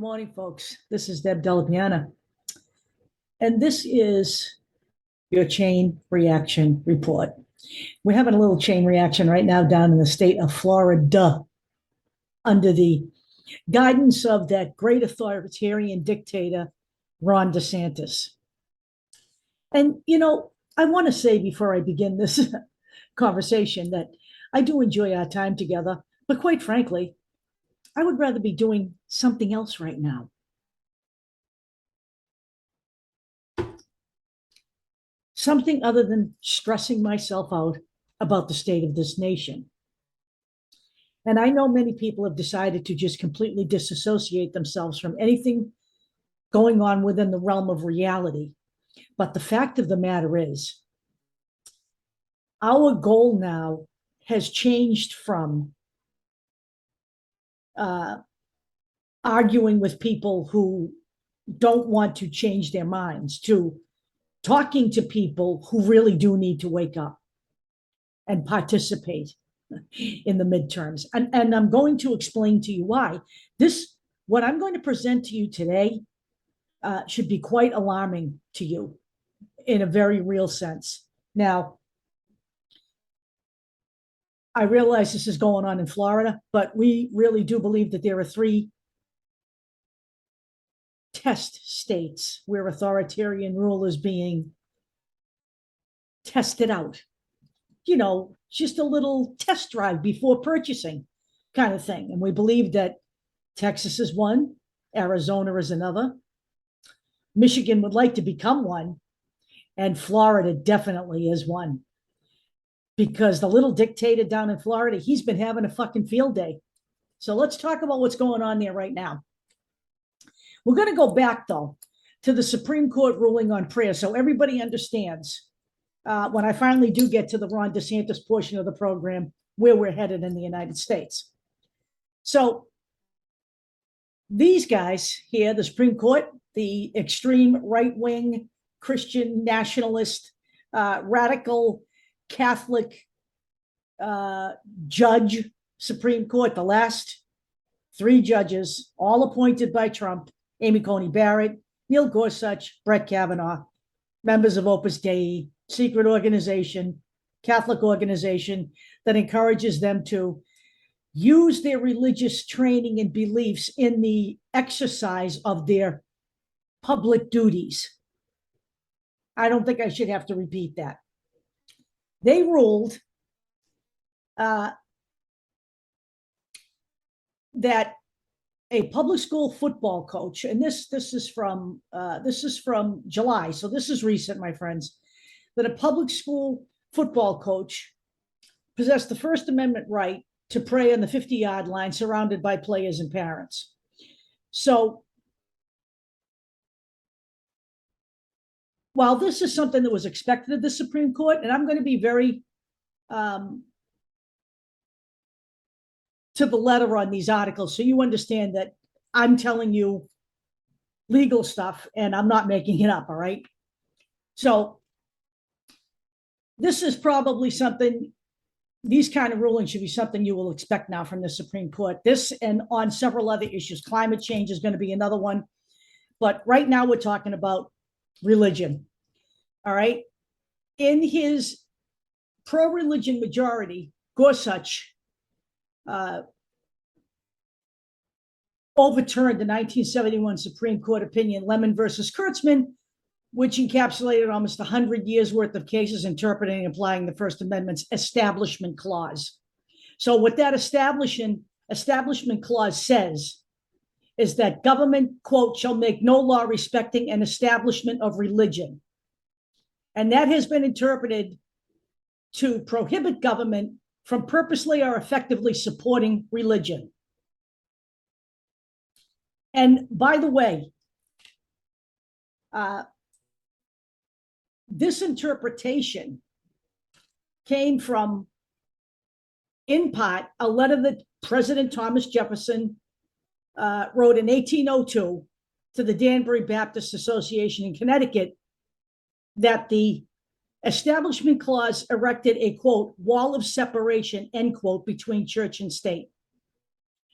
morning, folks. This is Deb Delapiana, and this is your chain reaction report. We're having a little chain reaction right now down in the state of Florida under the guidance of that great authoritarian dictator, Ron DeSantis. And, I want to say before I begin this conversation that I do enjoy our time together, but quite frankly, I would rather be doing something else right now. Something other than stressing myself out about the state of this nation. And I know many people have decided to just completely disassociate themselves from anything going on within the realm of reality. But the fact of the matter is, our goal now has changed from arguing with people who don't want to change their minds to talking to people who really do need to wake up and participate in the midterms. And I'm going to explain to you why. What I'm going to present to you today should be quite alarming to you in a very real sense. Now, I realize this is going on in Florida, but we really do believe that there are 3 test states where authoritarian rule is being tested out. Just a little test drive before purchasing kind of thing. And we believe that Texas is one, Arizona is another, Michigan would like to become one, and Florida definitely is one. Because the little dictator down in Florida, he's been having a fucking field day. So let's talk about what's going on there right now. We're going to go back, though, to the Supreme Court ruling on prayer so everybody understands when I finally do get to the Ron DeSantis portion of the program where we're headed in the United States. So these guys here, the Supreme Court, the extreme right-wing Christian Nationalist, radical Catholic judge Supreme Court, the last 3 judges, all appointed by Trump, Amy Coney Barrett, Neil Gorsuch, Brett Kavanaugh, members of Opus Dei, secret organization, Catholic organization that encourages them to use their religious training and beliefs in the exercise of their public duties. I don't think I should have to repeat that. They ruled that a public school football coach, and this is from July, so this is recent, my friends, that a public school football coach possessed the First Amendment right to pray on the 50-yard line surrounded by players and parents. So while this is something that was expected of the Supreme Court, and I'm going to be very to the letter on these articles, so you understand that I'm telling you legal stuff and I'm not making it up, all right? So this is probably something, these kind of rulings should be something you will expect now from the Supreme Court. This and on several other issues. Climate change is going to be another one. But right now we're talking about religion. All right. In his pro-religion majority, Gorsuch overturned the 1971 Supreme Court opinion, Lemon versus Kurtzman, which encapsulated almost 100 years worth of cases interpreting and applying the First Amendment's Establishment Clause. So what that Establishment Clause says is that government, quote, shall make no law respecting an establishment of religion. And that has been interpreted to prohibit government from purposely or effectively supporting religion. And by the way, this interpretation came from, in part, a letter that President Thomas Jefferson wrote in 1802 to the Danbury Baptist Association in Connecticut, that the Establishment Clause erected a, quote, wall of separation, end quote, between church and state.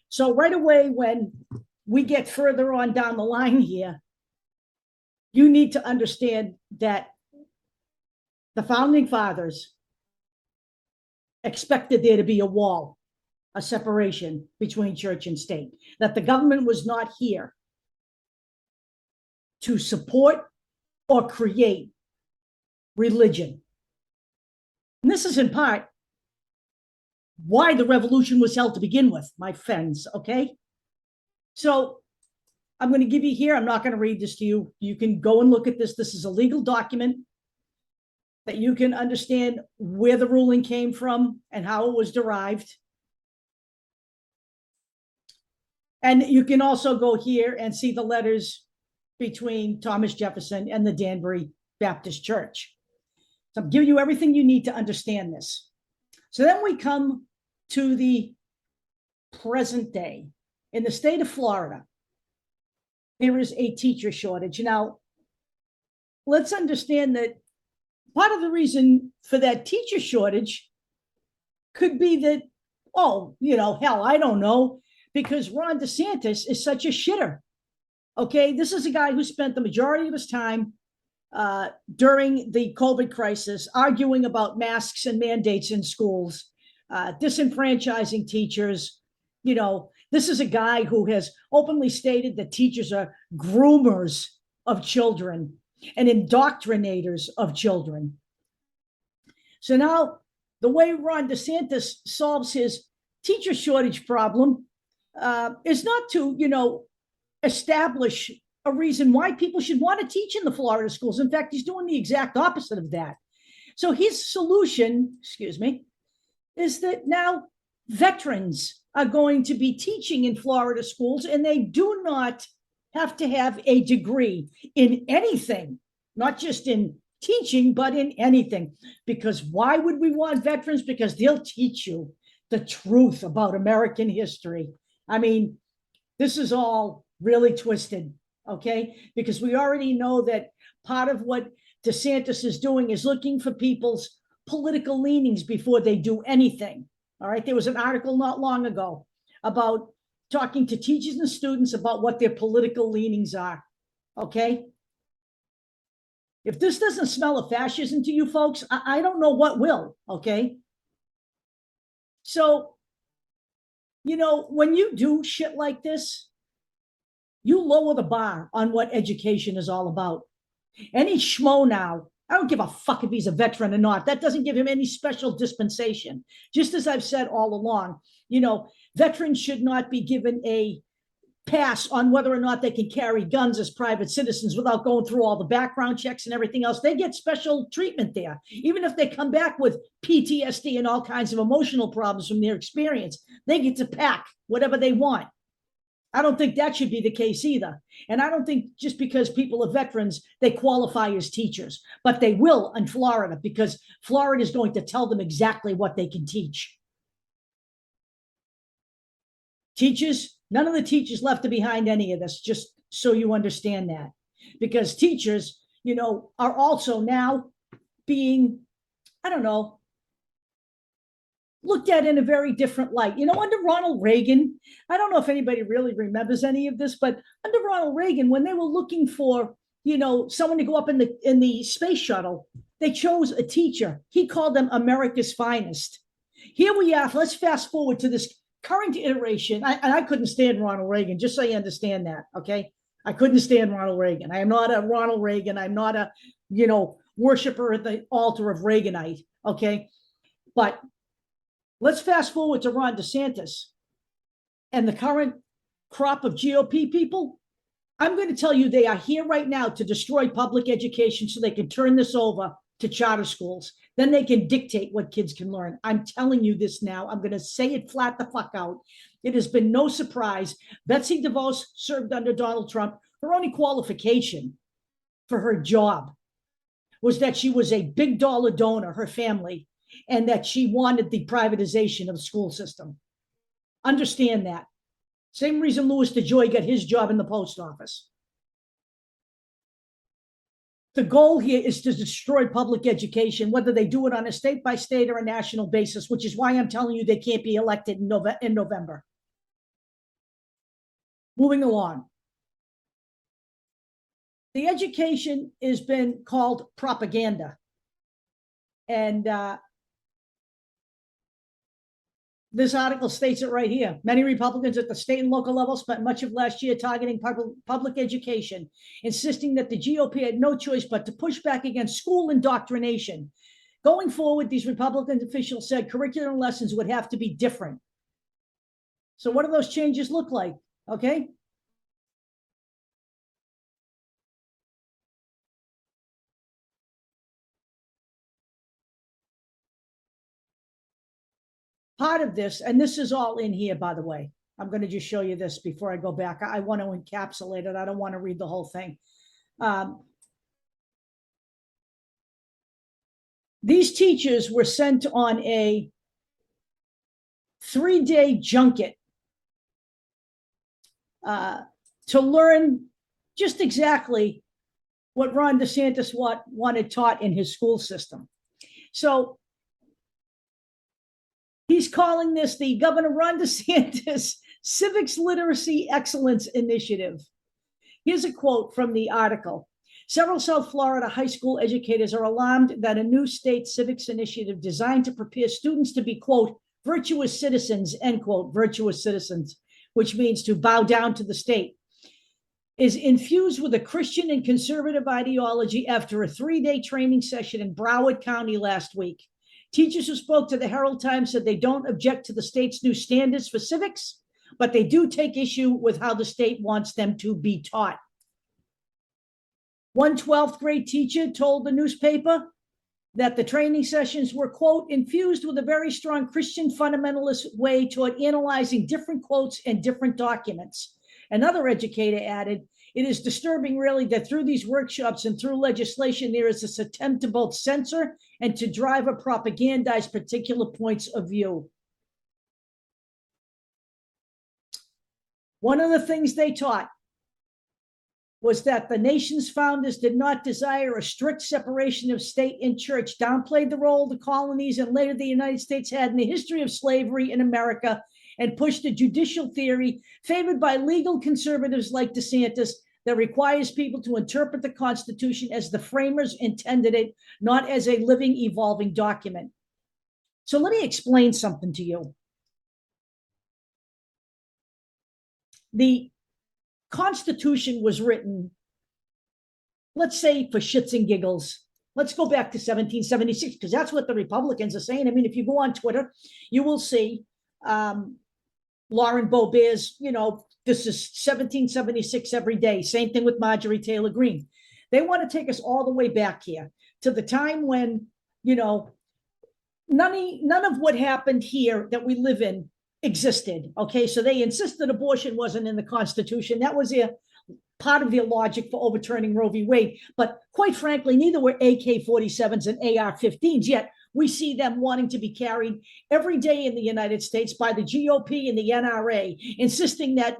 So right away when we get further on down the line here, you need to understand that the founding fathers expected there to be a wall, a separation between church and state, that the government was not here to support or create religion. And this is in part why the revolution was held to begin with, my friends, okay? So I'm going to give you here, I'm not going to read this to you. You can go and look at this. This is a legal document that you can understand where the ruling came from and how it was derived. And you can also go here and see the letters between Thomas Jefferson and the Danbury Baptist Church. So I'm giving you everything you need to understand this. So then we come to the present day. In the state of Florida, there is a teacher shortage. Now, let's understand that part of the reason for that teacher shortage could be that, oh, hell, I don't know, because Ron DeSantis is such a shitter. Okay, this is a guy who spent the majority of his time during the COVID crisis arguing about masks and mandates in schools, disenfranchising teachers. This is a guy who has openly stated that teachers are groomers of children and indoctrinators of children. So now the way Ron DeSantis solves his teacher shortage problem is not to, establish a reason why people should want to teach in the Florida schools. In fact, he's doing the exact opposite of that. So his solution, is that now veterans are going to be teaching in Florida schools, and they do not have to have a degree in anything, not just in teaching, but in anything. Because why would we want veterans? Because they'll teach you the truth about American history. I mean, this is all really twisted, okay? Because we already know that part of what DeSantis is doing is looking for people's political leanings before they do anything. All right, there was an article not long ago about talking to teachers and students about what their political leanings are, okay? If this doesn't smell of fascism to you folks, I don't know what will, okay? So, when you do shit like this, you lower the bar on what education is all about. Any schmo now, I don't give a fuck if he's a veteran or not. That doesn't give him any special dispensation. Just as I've said all along, veterans should not be given a pass on whether or not they can carry guns as private citizens without going through all the background checks and everything else. They get special treatment there. Even if they come back with PTSD and all kinds of emotional problems from their experience, they get to pack whatever they want. I don't think that should be the case either. And I don't think just because people are veterans, they qualify as teachers, but they will in Florida because Florida is going to tell them exactly what they can teach. Teachers, none of the teachers left behind any of this, just so you understand that. Because teachers, are also now being, looked at in a very different light. Under Ronald Reagan, I don't know if anybody really remembers any of this, but under Ronald Reagan, when they were looking for, someone to go up in the space shuttle, they chose a teacher. He called them America's finest. Here we are. Let's fast forward to this current iteration. I couldn't stand Ronald Reagan, just so you understand that, okay? I couldn't stand Ronald Reagan. I am not a Ronald Reagan. I'm not a, worshiper at the altar of Reaganite, okay? But let's fast forward to Ron DeSantis and the current crop of GOP people. I'm going to tell you they are here right now to destroy public education so they can turn this over to charter schools. Then they can dictate what kids can learn. I'm telling you this now. I'm going to say it flat the fuck out. It has been no surprise. Betsy DeVos served under Donald Trump. Her only qualification for her job was that she was a big dollar donor, her family, and that she wanted the privatization of the school system. Understand that. Same reason Louis DeJoy got his job in the post office. The goal here is to destroy public education, whether they do it on a state-by-state or a national basis, which is why I'm telling you they can't be elected in November. Moving along. The education has been called propaganda. And this article states it right here. Many Republicans at the state and local level spent much of last year targeting public education, insisting that the GOP had no choice but to push back against school indoctrination. Going forward, these Republican officials said curriculum lessons would have to be different. So what do those changes look like? Okay. Part of this, and this is all in here, by the way. I'm going to just show you this before I go back. I want to encapsulate it. I don't want to read the whole thing. These teachers were sent on a 3-day junket to learn just exactly what Ron DeSantis wanted taught in his school system. So he's calling this the Governor Ron DeSantis Civics Literacy Excellence Initiative. Here's a quote from the article. Several South Florida high school educators are alarmed that a new state civics initiative designed to prepare students to be, quote, virtuous citizens, end quote, virtuous citizens, which means to bow down to the state, is infused with a Christian and conservative ideology after a 3-day training session in Broward County last week. Teachers who spoke to the Herald Times said they don't object to the state's new standards for civics, but they do take issue with how the state wants them to be taught. One 12th grade teacher told the newspaper that the training sessions were, quote, infused with a very strong Christian fundamentalist way toward analyzing different quotes and different documents. Another educator added, it is disturbing, really, that through these workshops and through legislation, there is this attempt to both censor and to drive or propagandize particular points of view. One of the things they taught was that the nation's founders did not desire a strict separation of state and church, downplayed the role the colonies and later the United States had in the history of slavery in America, and pushed a judicial theory favored by legal conservatives like DeSantis that requires people to interpret the Constitution as the framers intended it, not as a living, evolving document. So let me explain something to you. The Constitution was written, let's say, for shits and giggles. Let's go back to 1776, because that's what the Republicans are saying. I mean, if you go on Twitter, you will see Lauren Boebert's, this is 1776 every day. Same thing with Marjorie Taylor Greene. They want to take us all the way back here to the time when, none of what happened here that we live in existed. Okay, so they insisted abortion wasn't in the Constitution. That was a part of their logic for overturning Roe v. Wade. But quite frankly, neither were AK-47s and AR-15s, yet we see them wanting to be carried every day in the United States by the GOP and the NRA, insisting that,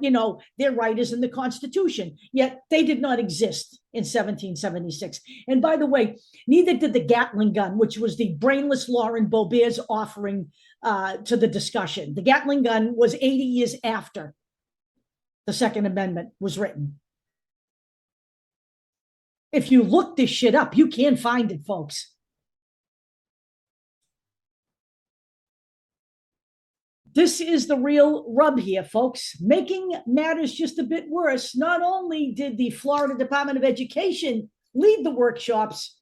their right is in the Constitution, yet they did not exist in 1776. And by the way, neither did the Gatling gun, which was the brainless Lauren Boebert's offering to the discussion. The Gatling gun was 80 years after the Second Amendment was written. If you look this shit up, you can find it, folks. This is the real rub here, folks. Making matters just a bit worse, not only did the Florida Department of Education lead the workshops,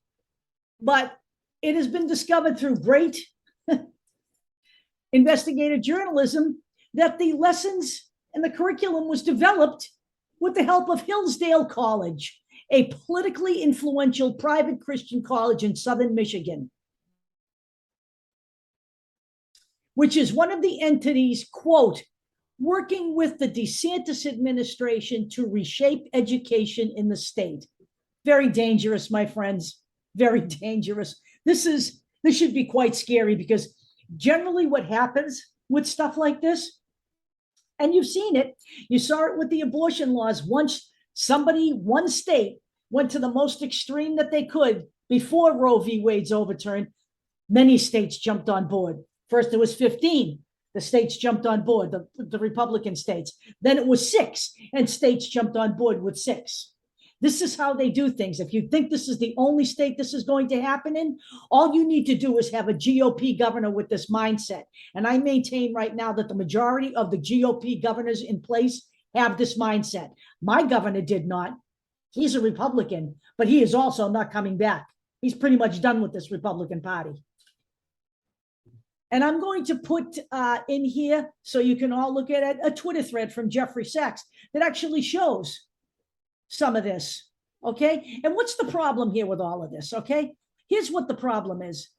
but it has been discovered through great investigative journalism that the lessons and the curriculum was developed with the help of Hillsdale College, a politically influential private Christian college in southern Michigan, which is one of the entities, quote, working with the DeSantis administration to reshape education in the state. Very dangerous, my friends, very dangerous. This should be quite scary, because generally what happens with stuff like this, and you've seen it, you saw it with the abortion laws. Once one state went to the most extreme that they could before Roe v. Wade's overturned, many states jumped on board. First, it was 15. The states jumped on board, the Republican states. Then it was 6, and states jumped on board with 6. This is how they do things. If you think this is the only state this is going to happen in, all you need to do is have a GOP governor with this mindset. And I maintain right now that the majority of the GOP governors in place have this mindset. My governor did not. He's a Republican, but he is also not coming back. He's pretty much done with this Republican Party. And I'm going to put in here, so you can all look at it, a Twitter thread from Jeffrey Sachs that actually shows some of this, okay? And what's the problem here with all of this, okay? Here's what the problem is.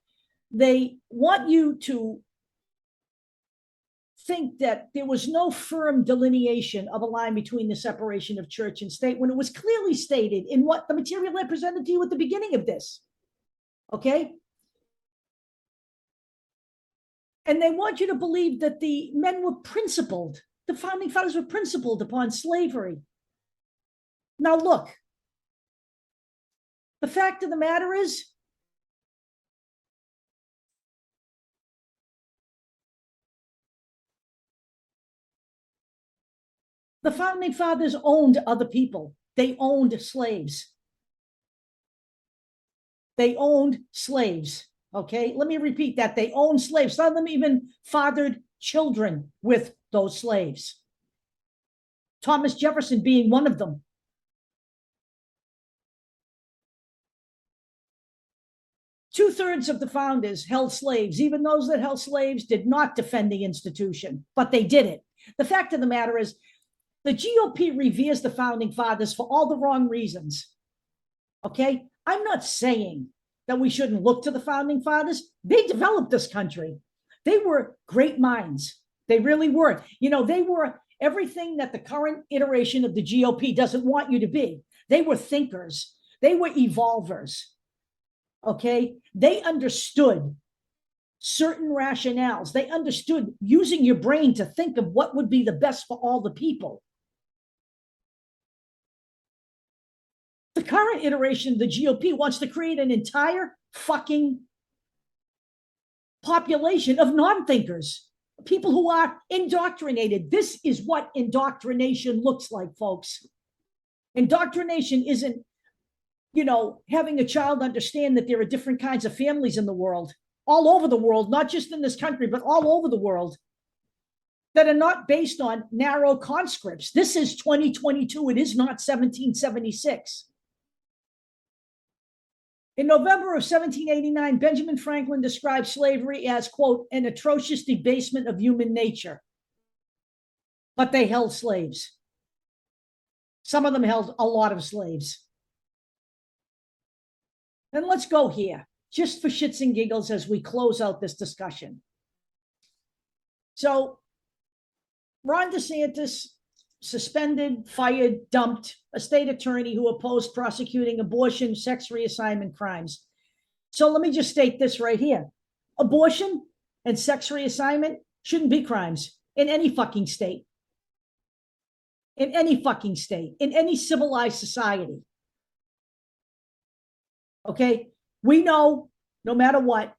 They want you to think that there was no firm delineation of a line between the separation of church and state when it was clearly stated in what the material I presented to you at the beginning of this, okay? And they want you to believe that the men were principled, the founding fathers were principled upon slavery. Now, look, the fact of the matter is, the founding fathers owned other people. They owned slaves. They owned slaves. Okay, let me repeat that. They owned slaves. Some of them even fathered children with those slaves. Thomas Jefferson being one of them. Two-thirds of the founders held slaves. Even those that held slaves did not defend the institution, but they did it. The fact of the matter is, the GOP reveres the founding fathers for all the wrong reasons. Okay, I'm not saying that we shouldn't look to the founding fathers. They developed this country. They were great minds. They really were. You know, they were everything that the current iteration of the GOP doesn't want you to be. They were thinkers. They were evolvers. Okay, they understood certain rationales. They understood using your brain to think of what would be the best for all the people. The current iteration of the GOP wants to create an entire fucking population of non-thinkers, people who are indoctrinated. This is what indoctrination looks like, folks. Indoctrination isn't, you know, having a child understand that there are different kinds of families in the world, all over the world, not just in this country, but all over the world, that are not based on narrow conscripts. This is 2022. It is not 1776. In November of 1789, Benjamin Franklin described slavery as, quote, an atrocious debasement of human nature. But they held slaves. Some of them held a lot of slaves. And let's go here, just for shits and giggles as we close out this discussion. So, Ron DeSantis suspended, fired, dumped a state attorney who opposed prosecuting abortion, sex reassignment crimes. So let me just state this right here. Abortion and sex reassignment shouldn't be crimes in any fucking state. In any fucking state, in any civilized society. Okay? We know, no matter what,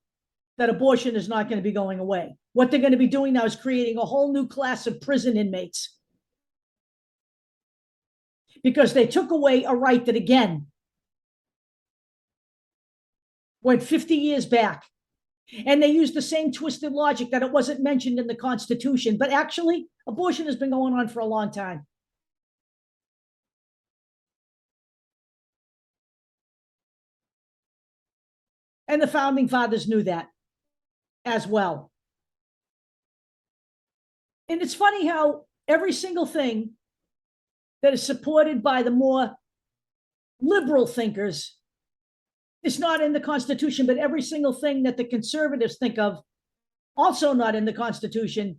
that abortion is not going to be going away. What they're going to be doing now is creating a whole new class of prison inmates. Because they took away a right that, again, went 50 years back. And they used the same twisted logic that it wasn't mentioned in the Constitution. But actually, abortion has been going on for a long time. And the founding fathers knew that as well. And it's funny how every single thing that is supported by the more liberal thinkers is not in the Constitution, but every single thing that the conservatives think of, also not in the Constitution,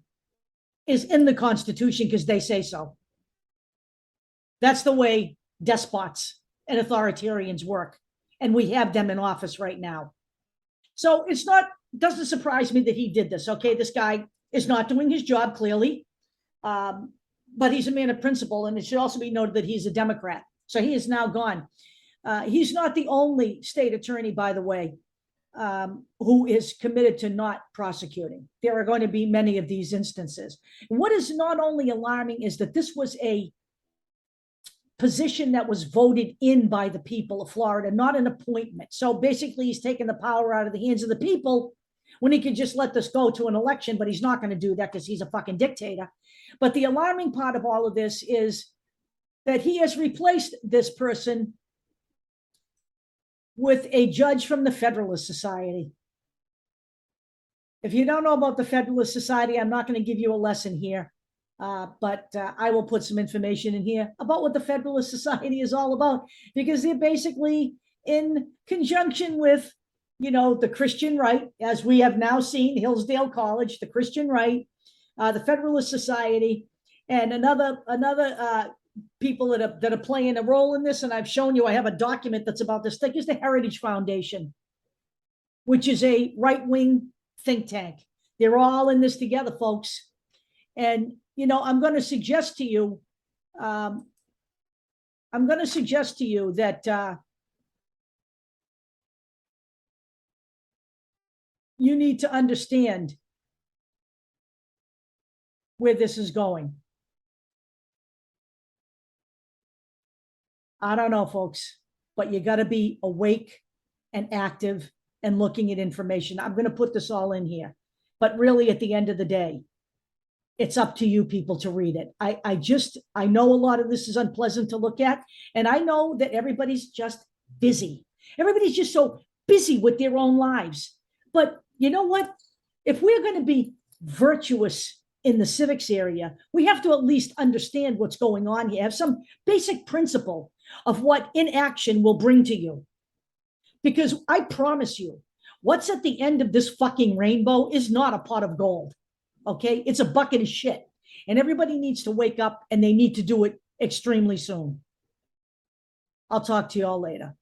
is in the Constitution because they say so. That's the way despots and authoritarians work. And we have them in office right now. So it's not, doesn't surprise me that he did this. Okay, this guy is not doing his job, clearly. But he's a man of principle, and it should also be noted that he's a Democrat. So he is now gone. He's not the only state attorney, by the way, who is committed to not prosecuting. There are going to be many of these instances. And what is not only alarming is that this was a position that was voted in by the people of Florida, not an appointment. So basically, he's taking the power out of the hands of the people when he could just let this go to an election, but he's not going to do that because he's a fucking dictator. But the alarming part of all of this is that he has replaced this person with a judge from the Federalist Society. If you don't know about the Federalist Society, I'm not going to give you a lesson here, but I will put some information in here about what the Federalist Society is all about, because they're basically in conjunction with, the Christian right, as we have now seen, Hillsdale College, the Christian right, the Federalist Society, and another people that are playing a role in this. And I've shown you, I have a document that's about this thing, is the Heritage Foundation, which is a right-wing think tank. They're all in this together, folks. And, I'm going to suggest to you that you need to understand where this is going. I don't know, folks, but you got to be awake and active and looking at information. I'm going to put this all in here, but really at the end of the day, it's up to you people to read it. I know a lot of this is unpleasant to look at, and I know that everybody's just busy. Everybody's just so busy with their own lives. But you know what? If we're going to be virtuous in the civics area, we have to at least understand what's going on here, have some basic principle of what inaction will bring to you. Because I promise you, what's at the end of this fucking rainbow is not a pot of gold. Okay? It's a bucket of shit. And everybody needs to wake up, and they need to do it extremely soon. I'll talk to you all later.